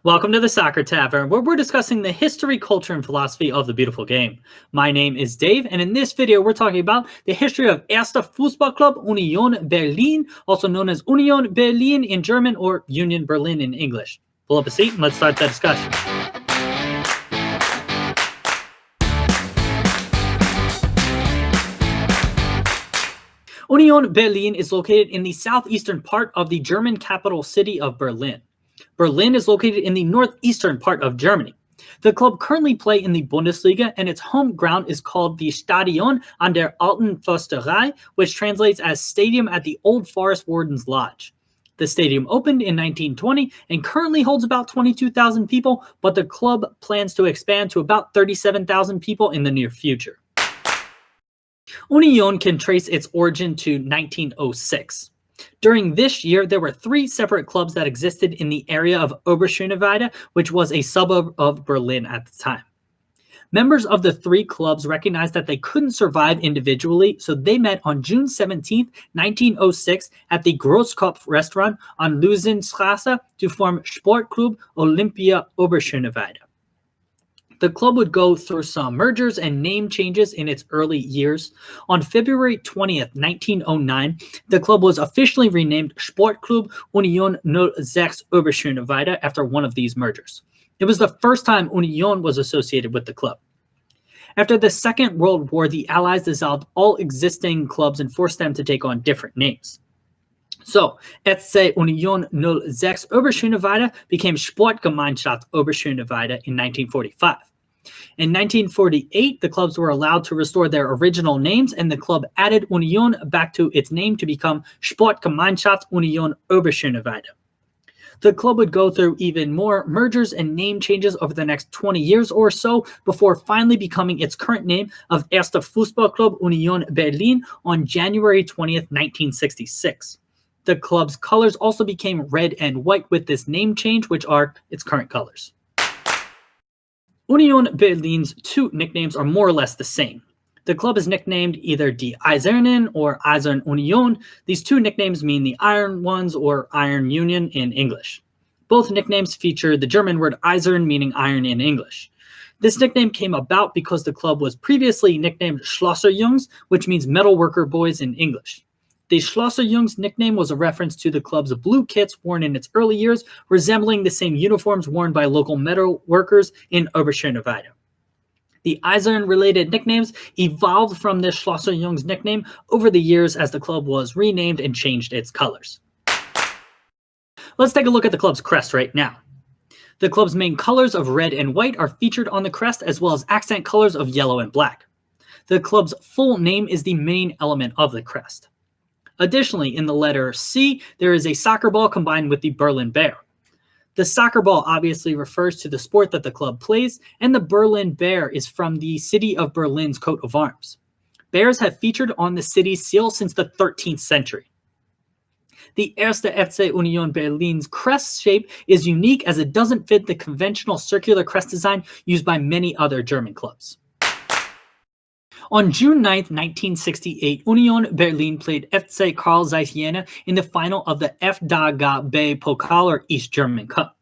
Welcome to the Soccer Tavern, where we're discussing the history, culture, and philosophy of the beautiful game. My name is Dave, and in this video, we're talking about the history of Erster Fußballclub Union Berlin, also known as Union Berlin in German or Union Berlin in English. Pull up a seat and let's start the discussion. Union Berlin is located in the southeastern part of the German capital city of Berlin. Berlin is located in the northeastern part of Germany. The club currently play in the Bundesliga, and its home ground is called the Stadion an der Alten Försterei, which translates as Stadium at the Old Forest Warden's Lodge. The stadium opened in 1920 and currently holds about 22,000 people, but the club plans to expand to about 37,000 people in the near future. Union can trace its origin to 1906. During this year, there were three separate clubs that existed in the area of Oberschöneweide, which was a suburb of Berlin at the time. Members of the three clubs recognized that they couldn't survive individually, so they met on June 17, 1906 at the Grosskopf restaurant on Luisenstraße to form Sportclub Olympia Oberschöneweide. The club would go through some mergers and name changes in its early years. On February 20th, 1909, the club was officially renamed Sportclub Union 06 Oberschöneweide after one of these mergers. It was the first time Union was associated with the club. After the Second World War, the Allies dissolved all existing clubs and forced them to take on different names. So, FC Union 06 Oberschöneweide became Sportgemeinschaft Oberschöneweide in 1945. In 1948, the clubs were allowed to restore their original names, and the club added Union back to its name to become Sportgemeinschaft Union Oberschöneweide. The club would go through even more mergers and name changes over the next 20 years or so before finally becoming its current name of Erster Fußballclub Union Berlin on January 20th, 1966. The club's colors also became red and white with this name change, which are its current colors. Union Berlin's two nicknames are more or less the same. The club is nicknamed either Die Eisernen or Eisern Union. These two nicknames mean the Iron Ones or Iron Union in English. Both nicknames feature the German word Eisern, meaning iron in English. This nickname came about because the club was previously nicknamed Schlosserjungs, which means metalworker boys in English. The Schlosserjungs nickname was a reference to the club's blue kits worn in its early years, resembling the same uniforms worn by local metal workers in Oberschöneweide. The Eisern-related nicknames evolved from the Schlosserjungs nickname over the years as the club was renamed and changed its colors. Let's take a look at the club's crest right now. The club's main colors of red and white are featured on the crest, as well as accent colors of yellow and black. The club's full name is the main element of the crest. Additionally, in the letter C, there is a soccer ball combined with the Berlin Bear. The soccer ball obviously refers to the sport that the club plays, and the Berlin Bear is from the city of Berlin's coat of arms. Bears have featured on the city's seal since the 13th century. The Erste FC Union Berlin's crest shape is unique as it doesn't fit the conventional circular crest design used by many other German clubs. On June 9, 1968, Union Berlin played FC Carl Zeiss Jena in the final of the FDGB Pokal or East German Cup.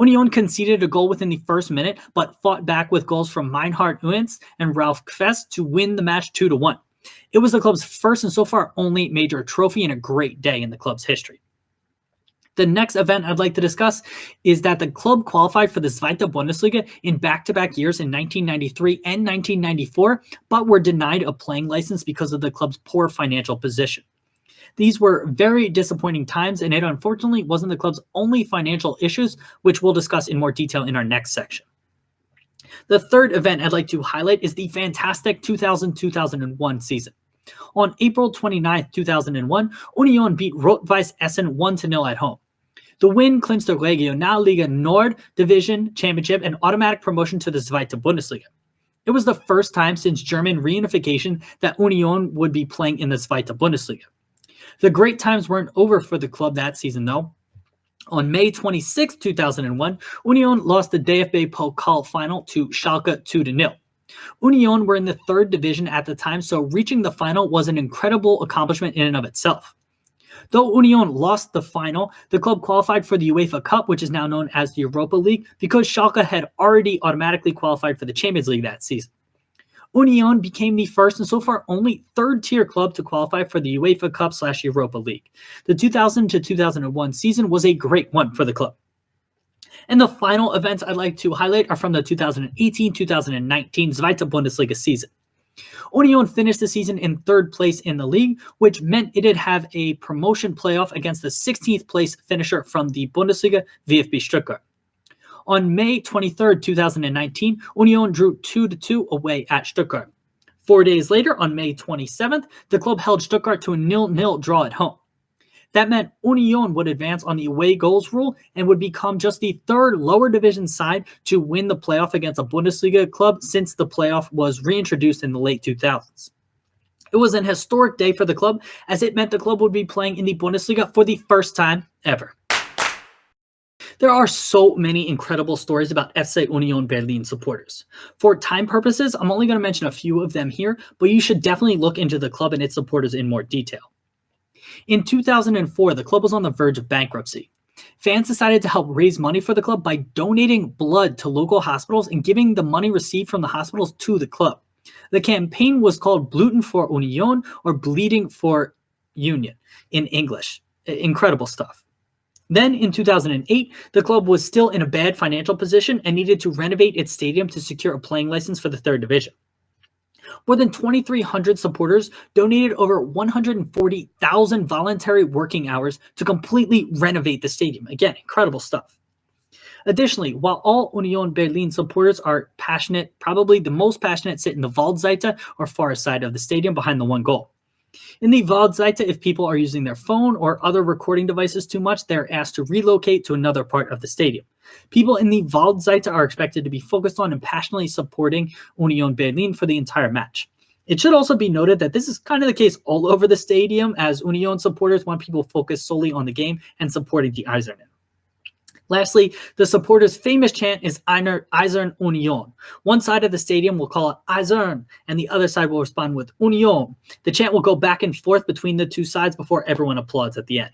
Union conceded a goal within the first minute, but fought back with goals from Meinhard Uentz and Ralf Kvest to win the match 2-1. It was the club's first and so far only major trophy and a great day in the club's history. The next event I'd like to discuss is that the club qualified for the Zweite Bundesliga in back-to-back years in 1993 and 1994, but were denied a playing license because of the club's poor financial position. These were very disappointing times, and it unfortunately wasn't the club's only financial issues, which we'll discuss in more detail in our next section. The third event I'd like to highlight is the fantastic 2000-2001 season. On April 29, 2001, Union beat Rot-Weiss Essen 1-0 at home. The win clinched the Regionalliga Nord Division Championship and automatic promotion to the Zweite Bundesliga. It was the first time since German reunification that Union would be playing in the Zweite Bundesliga. The great times weren't over for the club that season, though. On May 26, 2001, Union lost the DFB Pokal final to Schalke 2-0. Union were in the third division at the time, so reaching the final was an incredible accomplishment in and of itself. Though Union lost the final, the club qualified for the UEFA Cup, which is now known as the Europa League, because Schalke had already automatically qualified for the Champions League that season. Union became the first and so far only third-tier club to qualify for the UEFA Cup/Europa League. The 2000 to 2001 season was a great one for the club. And the final events I'd like to highlight are from the 2018-2019 Zweite Bundesliga season. Union finished the season in third place in the league, which meant it'd have a promotion playoff against the 16th place finisher from the Bundesliga, VfB Stuttgart. On May 23, 2019, Union drew 2-2 away at Stuttgart. 4 days later, on May 27th, the club held Stuttgart to a 0-0 draw at home. That meant Union would advance on the away goals rule and would become just the third lower division side to win the playoff against a Bundesliga club since the playoff was reintroduced in the late 2000s. It was an historic day for the club, as it meant the club would be playing in the Bundesliga for the first time ever. There are so many incredible stories about FC Union Berlin supporters. For time purposes, I'm only going to mention a few of them here, but you should definitely look into the club and its supporters in more detail. In 2004, the club was on the verge of bankruptcy. Fans decided to help raise money for the club by donating blood to local hospitals and giving the money received from the hospitals to the club. The campaign was called Bluten for Union, or Bleeding for Union in English. Incredible stuff. Then in 2008, the club was still in a bad financial position and needed to renovate its stadium to secure a playing license for the third division. More than 2,300 supporters donated over 140,000 voluntary working hours to completely renovate the stadium. Again, incredible stuff. Additionally, while all Union Berlin supporters are passionate, probably the most passionate sit in the Waldseite, or far side of the stadium behind the one goal. In the Waldseite, if people are using their phone or other recording devices too much, they're asked to relocate to another part of the stadium. People in the Waldseite are expected to be focused on and passionately supporting Union Berlin for the entire match. It should also be noted that this is kind of the case all over the stadium, as Union supporters want people focused solely on the game and supporting the Eisernen. Lastly, the supporters' famous chant is Eisern Union. One side of the stadium will call it Eisern, and the other side will respond with Union. The chant will go back and forth between the two sides before everyone applauds at the end.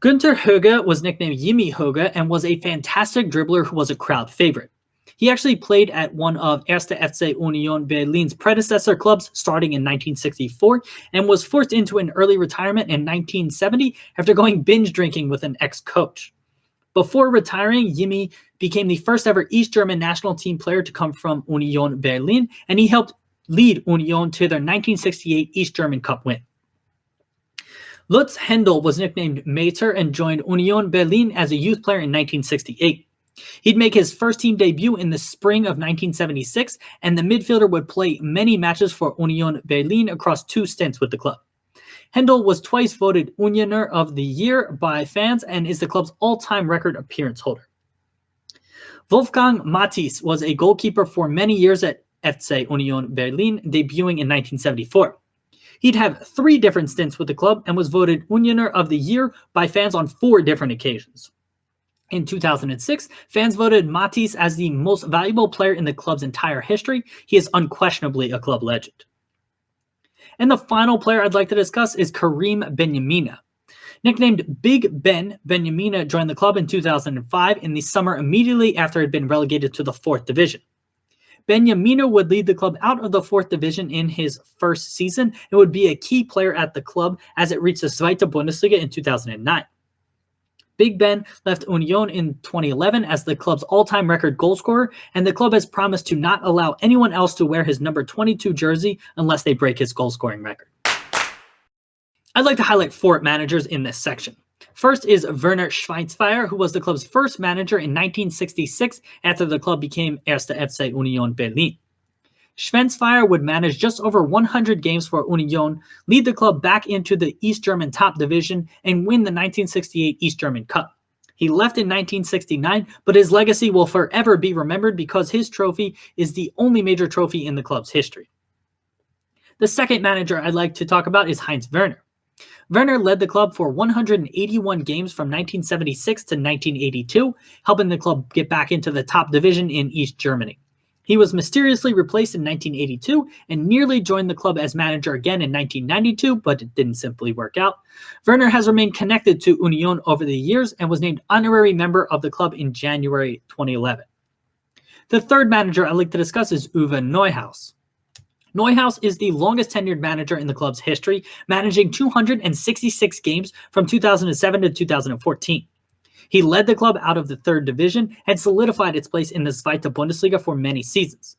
Günther Höge was nicknamed Jimmy Höge and was a fantastic dribbler who was a crowd favorite. He actually played at one of 1. FC Union Berlin's predecessor clubs starting in 1964 and was forced into an early retirement in 1970 after going binge drinking with an ex-coach. Before retiring, Jimmy became the first ever East German national team player to come from Union Berlin, and he helped lead Union to their 1968 East German Cup win. Lutz Händel was nicknamed Mater and joined Union Berlin as a youth player in 1968. He'd make his first team debut in the spring of 1976, and the midfielder would play many matches for Union Berlin across 2 stints with the club. Händel was twice voted Unioner of the Year by fans and is the club's all-time record appearance holder. Wolfgang Matthijs was a goalkeeper for many years at FC Union Berlin, debuting in 1974. He'd have 3 different stints with the club and was voted Unioner of the Year by fans on 4 different occasions. In 2006, fans voted Matthijs as the most valuable player in the club's entire history. He is unquestionably a club legend. And the final player I'd like to discuss is Karim Benyamina. Nicknamed Big Ben, Benyamina joined the club in 2005 in the summer immediately after it had been relegated to the 4th division. Benyamina would lead the club out of the 4th division in his first season and would be a key player at the club as it reached the Zweite Bundesliga in 2009. Big Ben left Union in 2011 as the club's all-time record goal scorer, and the club has promised to not allow anyone else to wear his number 22 jersey unless they break his goal-scoring record. I'd like to highlight 4 managers in this section. First is Werner Schweinsfeier, who was the club's first manager in 1966 after the club became 1. FC Union Berlin. Schweinsfeier would manage just over 100 games for Union, lead the club back into the East German top division, and win the 1968 East German Cup. He left in 1969, but his legacy will forever be remembered because his trophy is the only major trophy in the club's history. The second manager I'd like to talk about is Heinz Werner. Werner led the club for 181 games from 1976 to 1982, helping the club get back into the top division in East Germany. He was mysteriously replaced in 1982 and nearly joined the club as manager again in 1992, but it didn't simply work out. Werner has remained connected to Union over the years and was named honorary member of the club in January 2011. The third manager I'd like to discuss is Uwe Neuhaus. Neuhaus is the longest tenured manager in the club's history, managing 266 games from 2007 to 2014. He led the club out of the third division and solidified its place in the Zweite Bundesliga for many seasons.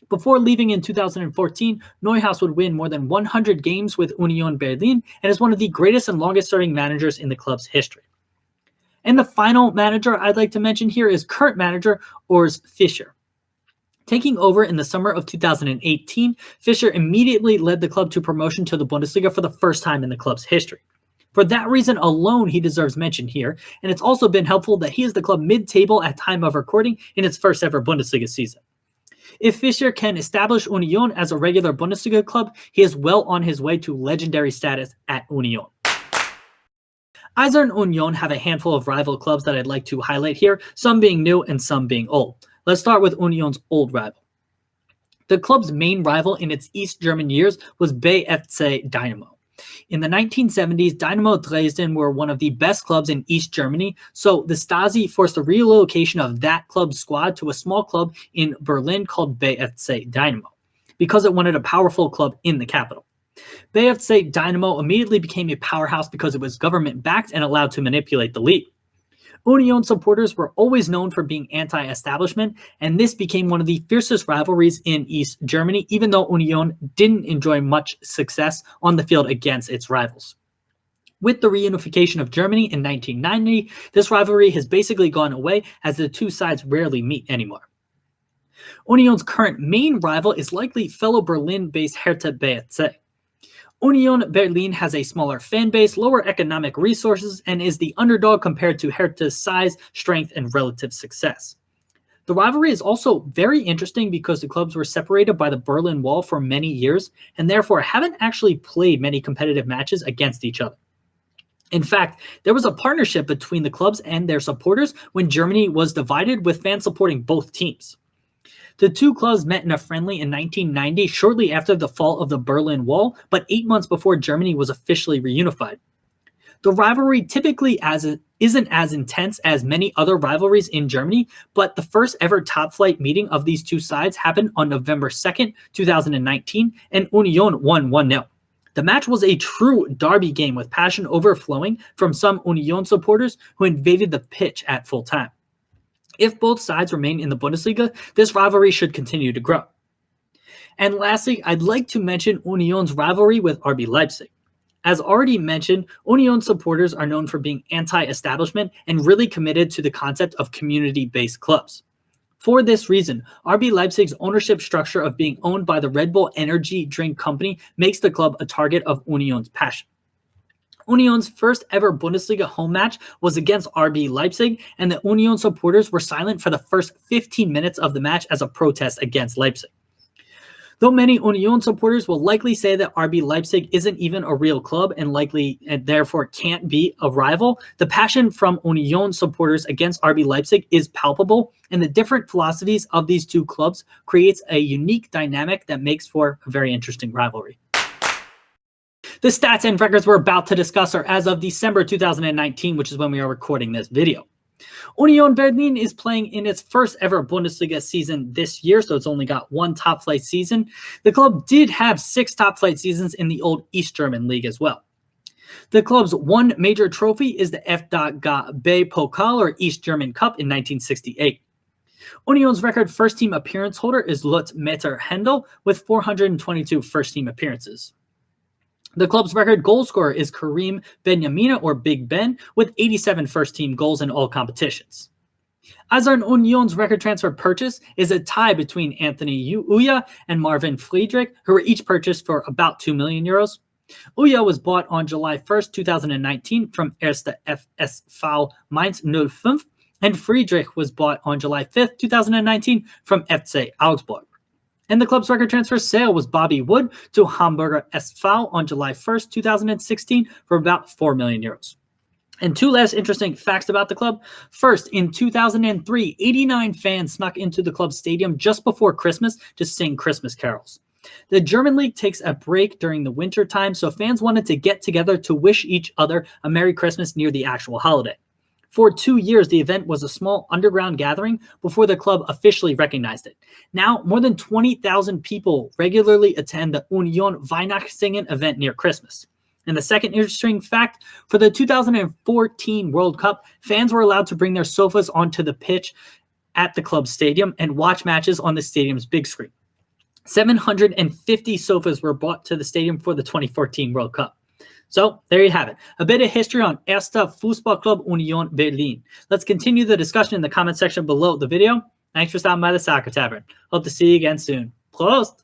Before leaving in 2014, Neuhaus would win more than 100 games with Union Berlin and is one of the greatest and longest-serving managers in the club's history. And the final manager I'd like to mention here is current manager Urs Fischer. Taking over in the summer of 2018, Fischer immediately led the club to promotion to the Bundesliga for the first time in the club's history. For that reason alone, he deserves mention here, and it's also been helpful that he is the club mid-table at time of recording in its first ever Bundesliga season. If Fischer can establish Union as a regular Bundesliga club, he is well on his way to legendary status at Union. Eisern and Union have a handful of rival clubs that I'd like to highlight here, some being new and some being old. Let's start with Union's old rival. The club's main rival in its East German years was BFC Dynamo. In the 1970s, Dynamo Dresden were one of the best clubs in East Germany, so the Stasi forced the relocation of that club's squad to a small club in Berlin called BFC Dynamo, because it wanted a powerful club in the capital. BFC Dynamo immediately became a powerhouse because it was government-backed and allowed to manipulate the league. Union supporters were always known for being anti-establishment, and this became one of the fiercest rivalries in East Germany, even though Union didn't enjoy much success on the field against its rivals. With the reunification of Germany in 1990, this rivalry has basically gone away as the two sides rarely meet anymore. Union's current main rival is likely fellow Berlin-based Hertha BSC. Union Berlin has a smaller fan base, lower economic resources, and is the underdog compared to Hertha's size, strength, and relative success. The rivalry is also very interesting because the clubs were separated by the Berlin Wall for many years and therefore haven't actually played many competitive matches against each other. In fact, there was a partnership between the clubs and their supporters when Germany was divided, with fans supporting both teams. The two clubs met in a friendly in 1990, shortly after the fall of the Berlin Wall, but 8 months before Germany was officially reunified. The rivalry typically isn't as intense as many other rivalries in Germany, but the first ever top-flight meeting of these two sides happened on November 2nd, 2019, and Union won 1-0. The match was a true derby game with passion overflowing from some Union supporters who invaded the pitch at full time. If both sides remain in the Bundesliga, this rivalry should continue to grow. And lastly, I'd like to mention Union's rivalry with RB Leipzig. As already mentioned, Union supporters are known for being anti-establishment and really committed to the concept of community-based clubs. For this reason, RB Leipzig's ownership structure of being owned by the Red Bull energy drink company makes the club a target of Union's passion. Union's first ever Bundesliga home match was against RB Leipzig, and the Union supporters were silent for the first 15 minutes of the match as a protest against Leipzig. Though many Union supporters will likely say that RB Leipzig isn't even a real club and therefore can't be a rival, the passion from Union supporters against RB Leipzig is palpable, and the different philosophies of these two clubs creates a unique dynamic that makes for a very interesting rivalry. The stats and records we're about to discuss are as of December 2019, which is when we are recording this video. Union Berlin is playing in its first ever Bundesliga season this year, so it's only got one top-flight season. The club did have 6 top-flight seasons in the old East German League as well. The club's one major trophy is the FDGB Pokal, or East German Cup, in 1968. Union's record first-team appearance holder is Lutz Meter Händel with 422 first-team appearances. The club's record goal scorer is Karim Benyamina, or Big Ben, with 87 first-team goals in all competitions. Eisern Union's record transfer purchase is a tie between Anthony Uya and Marvin Friedrich, who were each purchased for about €2 million. Uya was bought on July 1st, 2019 from 1. FSV Mainz 05, and Friedrich was bought on July 5th, 2019 from FC Augsburg. And the club's record transfer sale was Bobby Wood to Hamburger SV on July 1st, 2016 for about €4 million. And two last interesting facts about the club. First, in 2003, 89 fans snuck into the club stadium just before Christmas to sing Christmas carols. The German league takes a break during the winter time, so fans wanted to get together to wish each other a Merry Christmas near the actual holiday. For 2 years, the event was a small underground gathering before the club officially recognized it. Now, more than 20,000 people regularly attend the Union Weihnachtssingen event near Christmas. And the second interesting fact, for the 2014 World Cup, fans were allowed to bring their sofas onto the pitch at the club stadium and watch matches on the stadium's big screen. 750 sofas were brought to the stadium for the 2014 World Cup. So there you have it, a bit of history on Erster Fußballclub Union Berlin. Let's continue the discussion in the comment section below the video. Thanks for stopping by the Soccer Tavern. Hope to see you again soon. Prost!